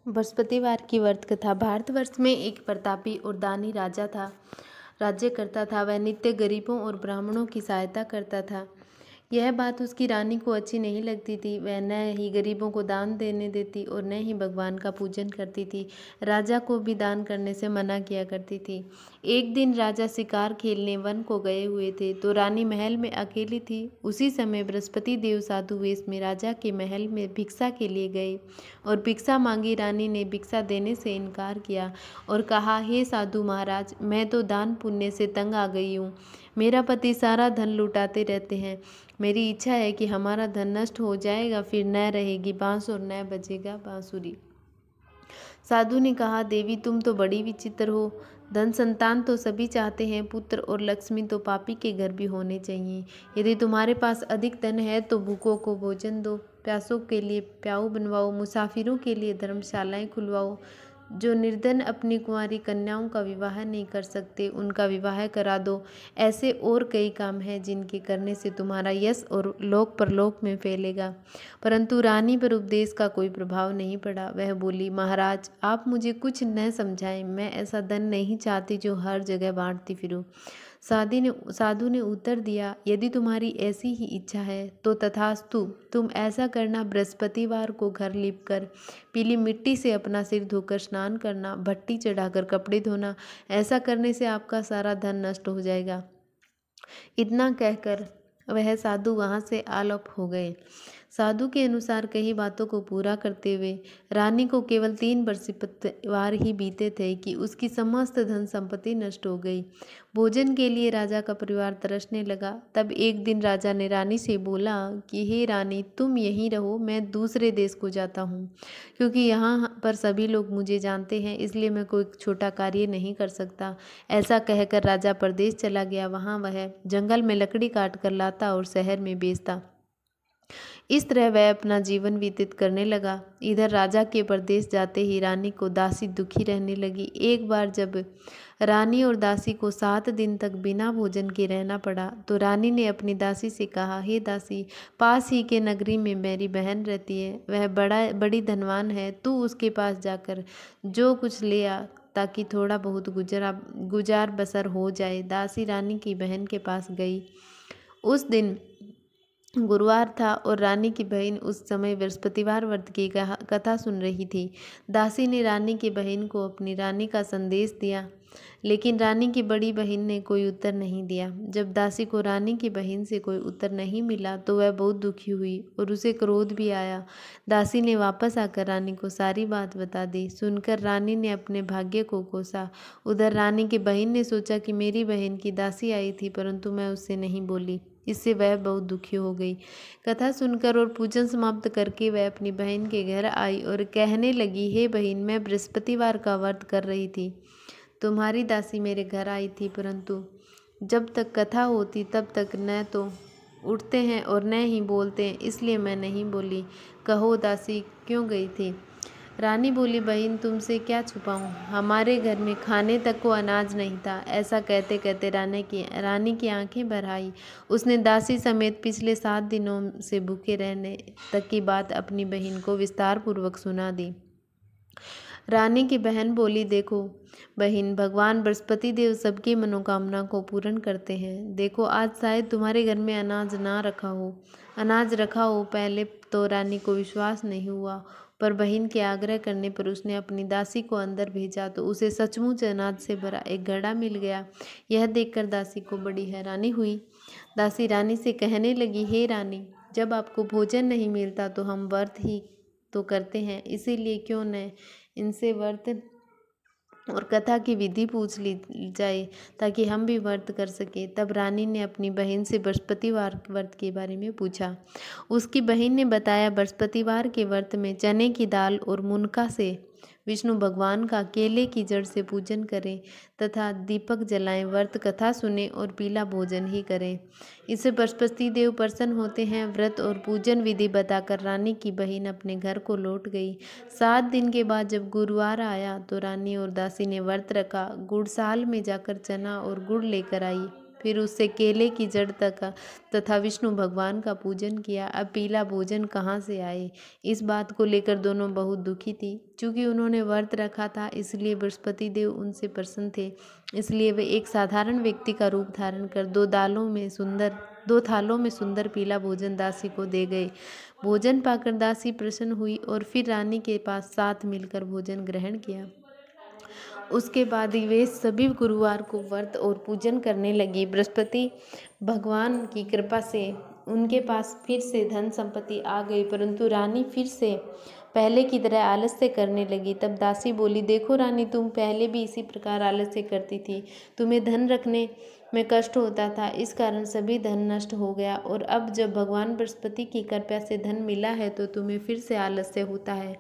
बृहस्पतिवार की व्रत कथा। भारतवर्ष में एक प्रतापी और दानी राजा था। राज्य करता था। वह नित्य गरीबों और ब्राह्मणों की सहायता करता था। यह बात उसकी रानी को अच्छी नहीं लगती थी। वह न ही गरीबों को दान देने देती और न ही भगवान का पूजन करती थी। राजा को भी दान करने से मना किया करती थी। एक दिन राजा शिकार खेलने वन को गए हुए थे तो रानी महल में अकेली थी। उसी समय बृहस्पति देव साधु वेश में राजा के महल में भिक्षा के लिए गए और भिक्षा मांगी। रानी ने भिक्षा देने से इनकार किया और कहा, हे साधु महाराज, मैं तो दान पुण्य से तंग आ गई हूँ। मेरा पति सारा धन लुटाते रहते हैं। मेरी इच्छा है कि हमारा धन नष्ट हो जाएगा, फिर न रहेगी बांस और न बजेगा बांसुरी। साधु ने कहा, देवी तुम तो बड़ी विचित्र हो। धन संतान तो सभी चाहते हैं, पुत्र और लक्ष्मी तो पापी के घर भी होने चाहिए। यदि तुम्हारे पास अधिक धन है तो भूखों को भोजन दो, प्यासों के लिए प्याऊ बनवाओ, मुसाफिरों के लिए धर्मशालाएं खुलवाओ। जो निर्धन अपनी कुंवारी कन्याओं का विवाह नहीं कर सकते उनका विवाह करा दो। ऐसे और कई काम हैं जिनके करने से तुम्हारा यश और लोक परलोक में फैलेगा। परंतु रानी पर उपदेश का कोई प्रभाव नहीं पड़ा। वह बोली, महाराज आप मुझे कुछ न समझाएं। मैं ऐसा धन नहीं चाहती जो हर जगह बांटती फिरूं। साधु ने उत्तर दिया, यदि तुम्हारी ऐसी ही इच्छा है तो तथास्तु। तुम ऐसा करना, बृहस्पतिवार को घर लीपकर पीली मिट्टी से अपना सिर धोकर स्नान करना, भट्टी चढ़ाकर कपड़े धोना। ऐसा करने से आपका सारा धन नष्ट हो जाएगा। इतना कहकर वह साधु वहां से आलोप हो गए। साधु के अनुसार कई बातों को पूरा करते हुए रानी को केवल 3 बृहस्पतिवार ही बीते थे कि उसकी समस्त धन संपत्ति नष्ट हो गई। भोजन के लिए राजा का परिवार तरसने लगा। तब एक दिन राजा ने रानी से बोला कि हे रानी, तुम यहीं रहो, मैं दूसरे देश को जाता हूँ। क्योंकि यहाँ पर सभी लोग मुझे जानते हैं, इसलिए मैं कोई छोटा कार्य नहीं कर सकता। ऐसा कहकर राजा परदेश चला गया। वहाँ वह जंगल में लकड़ी काट कर लाता और शहर में बेचता। इस तरह वह अपना जीवन व्यतीत करने लगा। इधर राजा के परदेश जाते ही रानी को दासी दुखी रहने लगी। एक बार जब रानी और दासी को 7 दिन तक बिना भोजन के रहना पड़ा तो रानी ने अपनी दासी से कहा, हे दासी, पास ही के नगरी में मेरी बहन रहती है। वह बड़ी धनवान है। तू उसके पास जाकर जो कुछ ले आ ताकि थोड़ा बहुत गुजार बसर हो जाए। दासी रानी की बहन के पास गई। उस दिन गुरुवार था और रानी की बहन उस समय बृहस्पतिवार व्रत की कथा सुन रही थी। दासी ने रानी की बहन को अपनी रानी का संदेश दिया, लेकिन रानी की बड़ी बहन ने कोई उत्तर नहीं दिया। जब दासी को रानी की बहन से कोई उत्तर नहीं मिला तो वह बहुत दुखी हुई और उसे क्रोध भी आया। दासी ने वापस आकर रानी को सारी बात बता दी। सुनकर रानी ने अपने भाग्य को कोसा। उधर रानी की बहन ने सोचा कि मेरी बहन की दासी आई थी परंतु मैं उससे नहीं बोली। इससे वह बहुत दुखी हो गई। कथा सुनकर और पूजन समाप्त करके वह अपनी बहन के घर आई और कहने लगी, हे बहन, मैं बृहस्पतिवार का व्रत कर रही थी। तुम्हारी दासी मेरे घर आई थी परंतु जब तक कथा होती तब तक न तो उठते हैं और न ही बोलते हैं, इसलिए मैं नहीं बोली। कहो दासी क्यों गई थी? रानी बोली, बहन तुमसे क्या छुपाऊं, हमारे घर में खाने तक को अनाज नहीं था। ऐसा कहते कहते रानी की आंखें भर आई। उसने दासी समेत पिछले 7 दिनों से भूखे रहने तक की बात अपनी बहन को विस्तार पूर्वक सुना दी। रानी की बहन बोली, देखो बहन, भगवान बृहस्पति देव सबकी मनोकामना को पूर्ण करते हैं। देखो आज शायद तुम्हारे घर में अनाज रखा हो। पहले तो रानी को विश्वास नहीं हुआ, पर बहन के आग्रह करने पर उसने अपनी दासी को अंदर भेजा तो उसे सचमुच अनाज से भरा एक घड़ा मिल गया। यह देखकर दासी को बड़ी हैरानी हुई। दासी रानी से कहने लगी, हे रानी, जब आपको भोजन नहीं मिलता तो हम व्रत ही तो करते हैं, इसीलिए क्यों न इनसे व्रत और कथा की विधि पूछ ली जाए ताकि हम भी व्रत कर सके। तब रानी ने अपनी बहन से बृहस्पतिवार व्रत के बारे में पूछा। उसकी बहन ने बताया, बृहस्पतिवार के व्रत में चने की दाल और मुनका से विष्णु भगवान का केले की जड़ से पूजन करें तथा दीपक जलाएं, व्रत कथा सुने और पीला भोजन ही करें। इससे बृहस्पति देव प्रसन्न होते हैं। व्रत और पूजन विधि बताकर रानी की बहन अपने घर को लौट गई। 7 दिन के बाद जब गुरुवार आया तो रानी और दासी ने व्रत रखा। गुड़साल में जाकर चना और गुड़ लेकर आई। फिर उससे केले की जड़ तक तथा विष्णु भगवान का पूजन किया। अब पीला भोजन कहाँ से आए? इस बात को लेकर दोनों बहुत दुखी थी। चूंकि उन्होंने व्रत रखा था इसलिए बृहस्पति देव उनसे प्रसन्न थे। इसलिए वे एक साधारण व्यक्ति का रूप धारण कर दो थालों में सुंदर पीला भोजन दासी को दे गए। भोजन पाकर दासी प्रसन्न हुई और फिर रानी के पास साथ मिलकर भोजन ग्रहण किया। उसके बाद वे सभी गुरुवार को व्रत और पूजन करने लगी। बृहस्पति भगवान की कृपा से उनके पास फिर से धन संपत्ति आ गई, परंतु रानी फिर से पहले की तरह आलस्य करने लगी। तब दासी बोली, देखो रानी, तुम पहले भी इसी प्रकार आलस्य करती थी। तुम्हें धन रखने में कष्ट होता था, इस कारण सभी धन नष्ट हो गया, और अब जब भगवान बृहस्पति की कृपा से धन मिला है तो तुम्हें फिर से आलस्य होता है।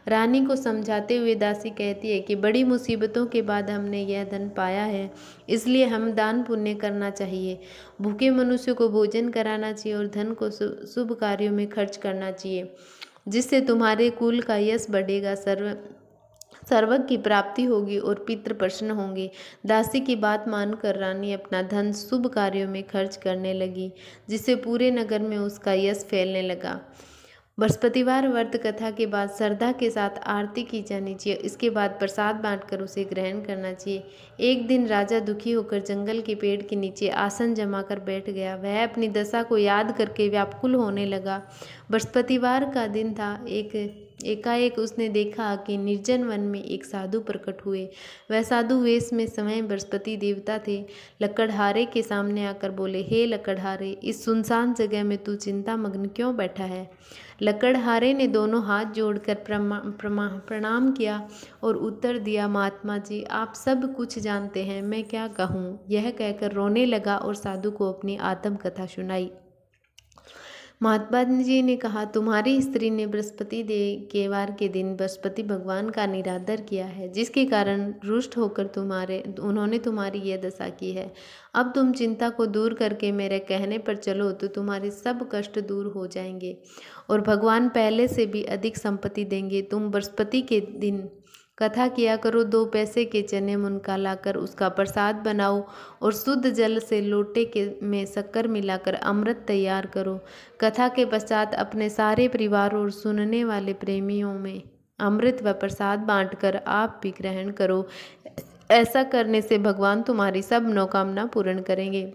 रानी को समझाते हुए दासी कहती है कि बड़ी मुसीबतों के बाद हमने यह धन पाया है, इसलिए हम दान पुण्य करना चाहिए। भूखे मनुष्य को भोजन कराना चाहिए और धन को शुभ कार्यों में खर्च करना चाहिए, जिससे तुम्हारे कुल का यश बढ़ेगा, सर्वज्ञ की प्राप्ति होगी और पितृ प्रसन्न होंगे। दासी की बात मानकर रानी अपना धन शुभ कार्यों में खर्च करने लगी, जिससे पूरे नगर में उसका यश फैलने लगा। बृहस्पतिवार व्रत कथा के बाद श्रद्धा के साथ आरती की जानी चाहिए। इसके बाद प्रसाद बांटकर उसे ग्रहण करना चाहिए। एक दिन राजा दुखी होकर जंगल के पेड़ के नीचे आसन जमाकर बैठ गया। वह अपनी दशा को याद करके व्याकुल होने लगा। बृहस्पतिवार का दिन था। एकाएक उसने देखा कि निर्जन वन में एक साधु प्रकट हुए। वह साधु वेश में स्वयं बृहस्पति देवता थे। लकड़हारे के सामने आकर बोले, हे लकड़हारे, इस सुनसान जगह में तू चिंता मग्न क्यों बैठा है? लकड़हारे ने दोनों हाथ जोड़कर प्रणाम किया और उत्तर दिया, महात्मा जी, आप सब कुछ जानते हैं, मैं क्या कहूँ? यह कहकर रोने लगा और साधु को अपनी आत्मकथा सुनाई। महात्मा जी ने कहा, तुम्हारी स्त्री ने बृहस्पति देव के वार के दिन बृहस्पति भगवान का निरादर किया है, जिसके कारण रुष्ट होकर उन्होंने तुम्हारी यह दशा की है। अब तुम चिंता को दूर करके मेरे कहने पर चलो तो तुम्हारे सब कष्ट दूर हो जाएंगे और भगवान पहले से भी अधिक संपत्ति देंगे। तुम बृहस्पति के दिन कथा किया करो, 2 पैसे के चने मुनका लाकर उसका प्रसाद बनाओ और शुद्ध जल से लोटे में शक्कर मिलाकर अमृत तैयार करो। कथा के पश्चात अपने सारे परिवार और सुनने वाले प्रेमियों में अमृत व प्रसाद बांटकर आप भी ग्रहण करो। ऐसा करने से भगवान तुम्हारी सब मनोकामना पूर्ण करेंगे।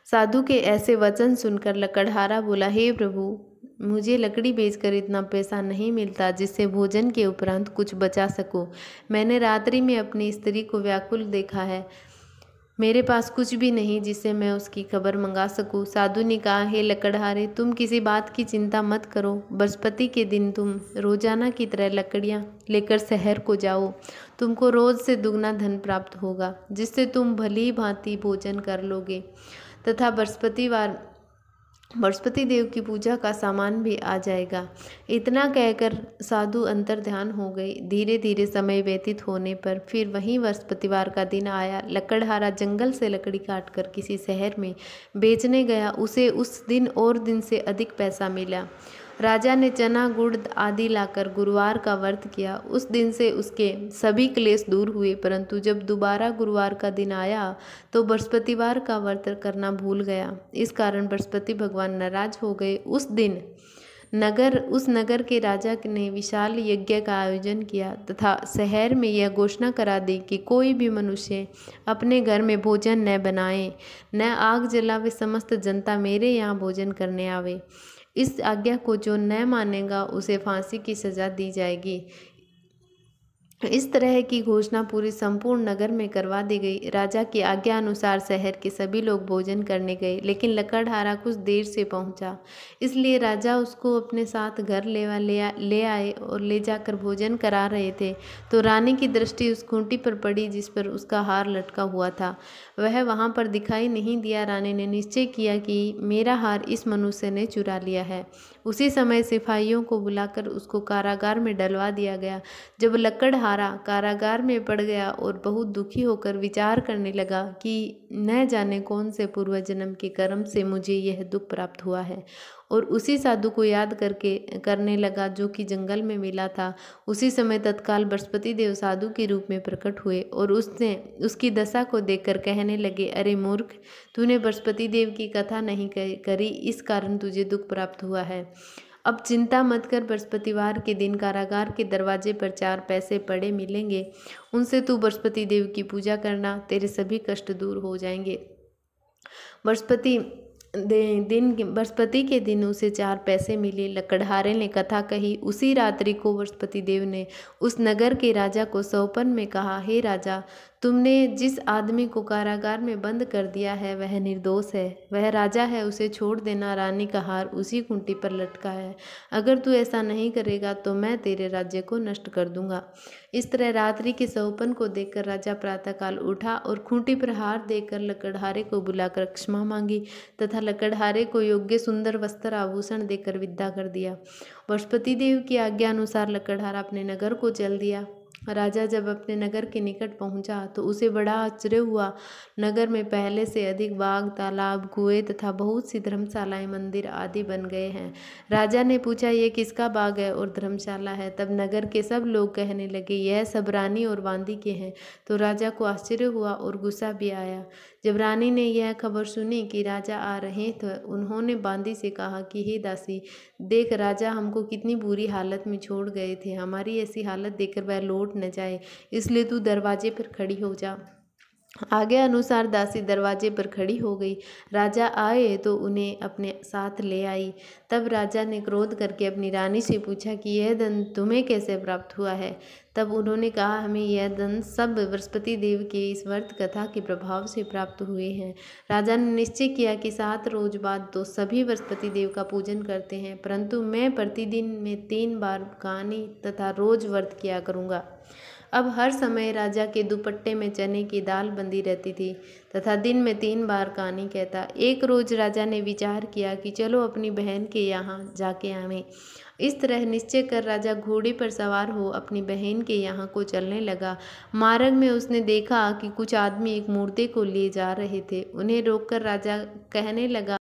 साधु के ऐसे वचन सुनकर लकड़हारा बोला, हे प्रभु, मुझे लकड़ी बेचकर इतना पैसा नहीं मिलता जिससे भोजन के उपरांत कुछ बचा सकूं। मैंने रात्रि में अपनी स्त्री को व्याकुल देखा है। मेरे पास कुछ भी नहीं जिससे मैं उसकी खबर मंगा सकूं। साधु ने कहा, हे लकड़हारे, तुम किसी बात की चिंता मत करो। बृहस्पति के दिन तुम रोजाना की तरह लकड़ियां लेकर शहर को जाओ। तुमको रोज से दुगना धन प्राप्त होगा, जिससे तुम भली भांति भोजन कर लोगे तथा बृहस्पति देव की पूजा का सामान भी आ जाएगा। इतना कहकर साधु अंतर ध्यान हो गए। धीरे धीरे समय व्यतीत होने पर फिर वहीं बृहस्पतिवार का दिन आया। लकड़हारा जंगल से लकड़ी काटकर किसी शहर में बेचने गया। उसे उस दिन और दिन से अधिक पैसा मिला। राजा ने चना गुड़ आदि लाकर गुरुवार का व्रत किया। उस दिन से उसके सभी क्लेश दूर हुए, परंतु जब दोबारा गुरुवार का दिन आया तो बृहस्पतिवार का व्रत करना भूल गया। इस कारण बृहस्पति भगवान नाराज हो गए। उस नगर के राजा ने विशाल यज्ञ का आयोजन किया तथा शहर में यह घोषणा करा दी कि कोई भी मनुष्य अपने घर में भोजन न बनाए, न आग जलावे, समस्त जनता मेरे यहाँ भोजन करने आवे। इस आज्ञा को जो न मानेगा उसे फांसी की सजा दी जाएगी। इस तरह की घोषणा पूरी संपूर्ण नगर में करवा दी गई। राजा की आज्ञा अनुसार शहर के सभी लोग भोजन करने गए, लेकिन लकड़हारा कुछ देर से पहुंचा, इसलिए राजा उसको अपने साथ घर ले आए और ले जाकर भोजन करा रहे थे तो रानी की दृष्टि उस खूंटी पर पड़ी जिस पर उसका हार लटका हुआ था। वह वहां पर दिखाई नहीं दिया। रानी ने निश्चय किया कि मेरा हार इस मनुष्य ने चुरा लिया है। उसी समय सिपाहियों को बुलाकर उसको कारागार में डलवा दिया गया। जब लकड़हारा कारागार में पड़ गया और बहुत दुखी होकर विचार करने लगा कि न जाने कौन से पूर्व जन्म के कर्म से मुझे यह दुख प्राप्त हुआ है और उसी साधु को याद करने लगा जो कि जंगल में मिला था। उसी समय तत्काल बृहस्पति देव साधु के रूप में प्रकट हुए और उसने उसकी दशा को देखकर कहने लगे, अरे मूर्ख, तूने बृहस्पति देव की कथा नहीं करी, इस कारण तुझे दुख प्राप्त हुआ है। अब चिंता मत कर, बृहस्पतिवार के दिन कारागार के दरवाजे पर 4 पैसे पड़े मिलेंगे, उनसे तू बृहस्पति देव की पूजा करना, तेरे सभी कष्ट दूर हो जाएंगे। बृहस्पति के दिन उसे 4 पैसे मिले। लकड़हारे ने कथा कही। उसी रात्रि को बृहस्पति देव ने उस नगर के राजा को सौपन में कहा, हे राजा, तुमने जिस आदमी को कारागार में बंद कर दिया है वह निर्दोष है, वह राजा है, उसे छोड़ देना। रानी का हार उसी खूंटी पर लटका है, अगर तू ऐसा नहीं करेगा तो मैं तेरे राज्य को नष्ट कर दूंगा। इस तरह रात्रि के सौपन को देखकर राजा प्रातःकाल उठा और खूंटी पर हार देकर लकड़हारे को बुलाकर क्षमा मांगी तथा लकड़हारे को योग्य सुंदर वस्त्र आभूषण देकर विदा कर दिया। बृहस्पति देव की आज्ञा अनुसार लकड़हारा अपने नगर को चल दिया। राजा जब अपने नगर के निकट पहुंचा तो उसे बड़ा आश्चर्य हुआ। नगर में पहले से अधिक बाग, तालाब, कुएं तथा बहुत सी धर्मशालाएं, मंदिर आदि बन गए हैं। राजा ने पूछा, ये किसका बाग है और धर्मशाला है? तब नगर के सब लोग कहने लगे, यह सब रानी और बांदी के हैं। तो राजा को आश्चर्य हुआ और गुस्सा भी आया। जब रानी ने यह खबर सुनी कि राजा आ रहे तो उन्होंने बांदी से कहा कि हे दासी, देख, राजा हमको कितनी बुरी हालत में छोड़ गए थे, हमारी ऐसी हालत देखकर वह लौट न जाए, इसलिए तू दरवाजे पर खड़ी हो जा। आगे अनुसार दासी दरवाजे पर खड़ी हो गई। राजा आए तो उन्हें अपने साथ ले आई। तब राजा ने क्रोध करके अपनी रानी से पूछा कि यह धन तुम्हें कैसे प्राप्त हुआ है? तब उन्होंने कहा, हमें यह धन सब बृहस्पति देव के इस व्रत कथा के प्रभाव से प्राप्त हुए हैं। राजा ने निश्चय किया कि 7 रोज बाद तो सभी बृहस्पति देव का पूजन करते हैं, परंतु मैं प्रतिदिन में 3 बार कहानी तथा रोज व्रत किया करूँगा। अब हर समय राजा के दुपट्टे में चने की दाल बंधी रहती थी तथा दिन में 3 बार कहानी कहता। एक रोज राजा ने विचार किया कि चलो अपनी बहन के यहाँ जाके आवें। इस तरह निश्चय कर राजा घोड़े पर सवार हो अपनी बहन के यहाँ को चलने लगा। मार्ग में उसने देखा कि कुछ आदमी एक मूर्ति को लिए जा रहे थे। उन्हें रोककर राजा कहने लगा,